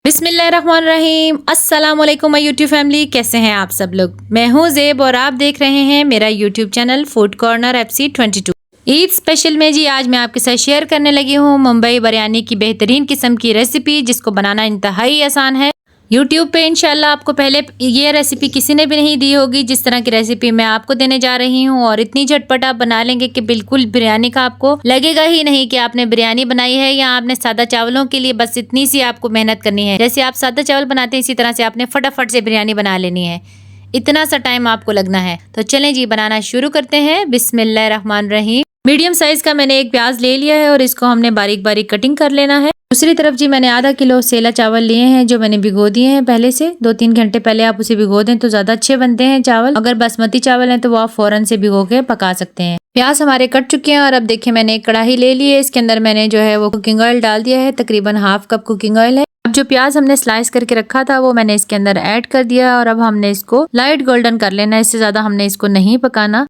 बिस्मिल्लाहिर्रहमानिर्रहीम। अस्सलाम वालेकुम माय यूट्यूब फैमिली, कैसे हैं आप सब लोग। मैं हूं ज़ेब और आप देख रहे हैं मेरा YouTube channel food corner FC22। Eid special में जी आज मैं आपके साथ शेयर करने लगी हूं मुंबई बिरयानी की बेहतरीन किस्म की रेसिपी, जिसको बनाना इंतहाई आसान है। यूट्यूब पे इंशाल्लाह आपको पहले ये रेसिपी किसी ने भी नहीं दी होगी जिस तरह की रेसिपी मैं आपको देने जा रही हूँ, और इतनी झटपट आप बना लेंगे कि बिल्कुल बिरयानी का आपको लगेगा ही नहीं कि आपने बिरयानी बनाई है या आपने सादा चावलों के लिए बस इतनी सी आपको मेहनत करनी है। जैसे आप सादा चावल बनाते हैं इसी तरह से आपने फटाफट से बिरयानी बना लेनी है, इतना सा टाइम आपको लगना है। तो चलें जी बनाना शुरू करते हैं। बिस्मिल्लाहिर्रहमानिर्रहीम। मीडियम साइज का मैंने एक प्याज ले लिया है और इसको हमने बारीक बारीक कटिंग कर लेना है। दूसरी तरफ जी मैंने आधा किलो सेला चावल लिए हैं जो मैंने भिगो दिए हैं पहले से। 2-3 घंटे पहले आप उसे भिगो दें तो ज्यादा अच्छे बनते हैं चावल। अगर बासमती चावल हैं तो वो आप फौरन से भिगो के पका सकते हैं। प्याज हमारे कट चुके हैं और अब देखिए मैंने एक कढ़ाई ले ली है। इसके अंदर मैंने जो है वो कुकिंग ऑयल डाल दिया है, तकरीबन हाफ कप कुकिंग ऑयल है। अब जो प्याज हमने स्लाइस करके रखा था वो मैंने इसके अंदर ऐड कर दिया और अब हमने इसको लाइट गोल्डन कर लेना है, इससे ज्यादा हमने इसको नहीं पकाना।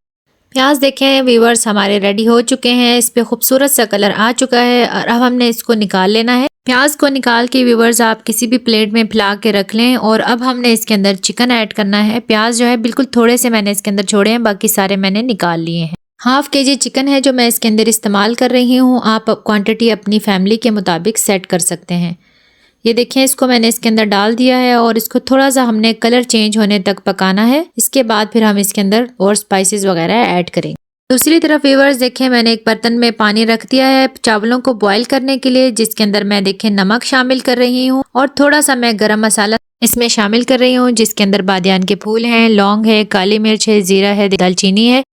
प्याज देखें व्यूवर्स हमारे रेडी हो चुके हैं, इस पे खूबसूरत सा कलर आ चुका है और अब हमने इसको निकाल लेना है। प्याज को निकाल के व्यूवर्स आप किसी भी प्लेट में फैला के रख लें और अब हमने इसके अंदर चिकन ऐड करना है। प्याज जो है बिल्कुल थोड़े से मैंने इसके अंदर छोड़े हैं, बाकी सारे मैंने निकाल लिए हैं। हाफ केजी चिकन है जो मैं इसके अंदर इस्तेमाल कर रही हूँ। आप क्वांटिटी अपनी फैमिली के मुताबिक सेट कर सकते हैं। ये देखें इसको मैंने इसके अंदर डाल दिया है और इसको थोड़ा सा हमने कलर चेंज होने तक पकाना है। इसके बाद फिर हम इसके अंदर और स्पाइसेस वगैरह ऐड करेंगे। दूसरी तरफ व्यूअर्स देखें मैंने एक बर्तन में पानी रख दिया है चावलों को बॉईल करने के लिए, जिसके अंदर मैं देखें नमक शामिल कर रही हूँ और थोड़ा सा मैं गरम मसाला इसमें शामिल कर रही हूँ, जिसके अंदर बादियान के फूल हैं, लौंग है, काली मिर्च है, जीरा है, दालचीनी है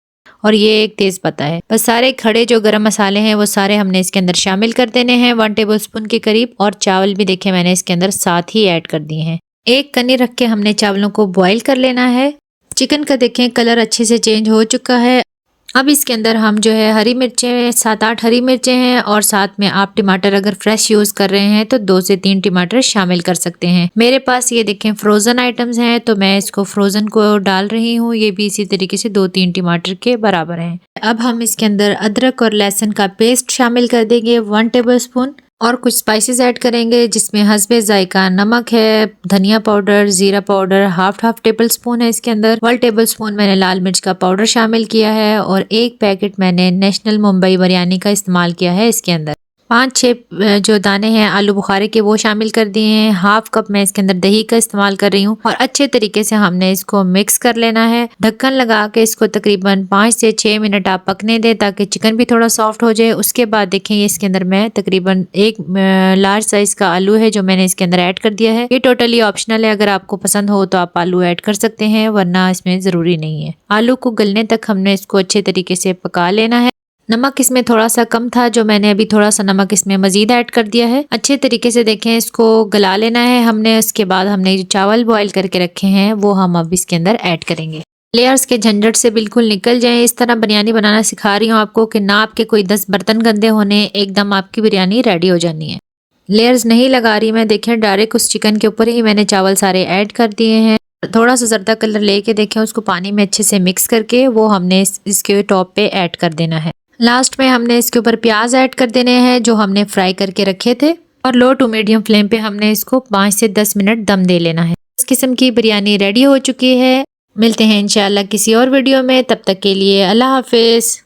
और ये एक तेज पत्ता है। बस सारे खड़े जो गरम मसाले हैं वो सारे हमने इसके अंदर शामिल कर देने हैं 1 टेबलस्पून के करीब। और चावल भी देखें मैंने इसके अंदर साथ ही ऐड कर दिए हैं। एक कनी रख के हमने चावलों को बॉईल कर लेना है। चिकन का देखें कलर अच्छे से चेंज हो चुका है। अब इसके अंदर हम जो है हरी मिर्चें 7-8 हरी मिर्चें हैं और साथ में आप टमाटर अगर फ्रेश यूज कर रहे हैं तो 2 से 3 टमाटर शामिल कर सकते हैं। मेरे पास ये देखें फ्रोजन आइटम्स हैं तो मैं इसको फ्रोजन को डाल रही हूँ। ये भी इसी तरीके से 2-3 टमाटर के बराबर हैं। अब हम इसके अंदर अदरक और लहसुन का पेस्ट शामिल कर देंगे 1 टेबलस्पून और कुछ स्पाइसेस ऐड करेंगे, जिसमें हस्बे जायका नमक है, धनिया पाउडर, जीरा पाउडर हाफ टेबलस्पून है इसके अंदर। 1 टेबलस्पून मैंने लाल मिर्च का पाउडर शामिल किया है और 1 पैकेट मैंने नेशनल मुंबई बिरयानी का इस्तेमाल किया है। इसके अंदर 5-6 जो दाने हैं आलू बुखारे के वो शामिल कर दिए हैं। हाफ कप मैं इसके अंदर दही का इस्तेमाल कर रही हूँ और अच्छे तरीके से हमने इसको मिक्स कर लेना है। ढक्कन लगा के इसको तकरीबन 5 से 6 मिनट आप पकने दें ताकि चिकन भी थोड़ा सॉफ्ट हो जाए। उसके बाद देखें ये इसके अंदर मैं तकरीबन 1 लार्ज साइज का आलू है जो मैंने इसके अंदर ऐड कर दिया है। ये टोटली ऑप्शनल है, अगर आपको पसंद हो तो आप आलू ऐड कर सकते हैं वरना इसमें जरूरी नहीं है। आलू को गलने तक हमने इसको अच्छे तरीके से पका लेना है। नमक इसमें थोड़ा सा कम था जो मैंने अभी थोड़ा सा नमक इसमें मजीद ऐड कर दिया है। अच्छे तरीके से देखें इसको गला लेना है हमने। उसके बाद हमने जो चावल बॉईल करके रखे हैं वो हम अब इसके अंदर ऐड करेंगे। लेयर्स के झंझट से बिल्कुल निकल जाए, इस तरह बिरयानी बनाना सिखा रही हूँ आपको कि ना आपके कोई 10 बर्तन गंदे होने, एकदम आपकी बिरयानी रेडी हो जानी है। लेयर्स नहीं लगा रही मैं, देखें डायरेक्ट उस चिकन के ऊपर ही मैंने चावल सारे ऐड कर दिए हैं। थोड़ा सा जर्दा कलर लेके देखें उसको पानी में अच्छे से मिक्स करके वो हमने इसके टॉप पे ऐड कर देना है। लास्ट में हमने इसके ऊपर प्याज ऐड कर देने हैं जो हमने फ्राई करके रखे थे और लो टू मीडियम फ्लेम पे हमने इसको 5 से 10 मिनट दम दे लेना है। इस किस्म की बिरयानी रेडी हो चुकी है। मिलते हैं इंशाल्लाह किसी और वीडियो में, तब तक के लिए अल्लाह हाफिज।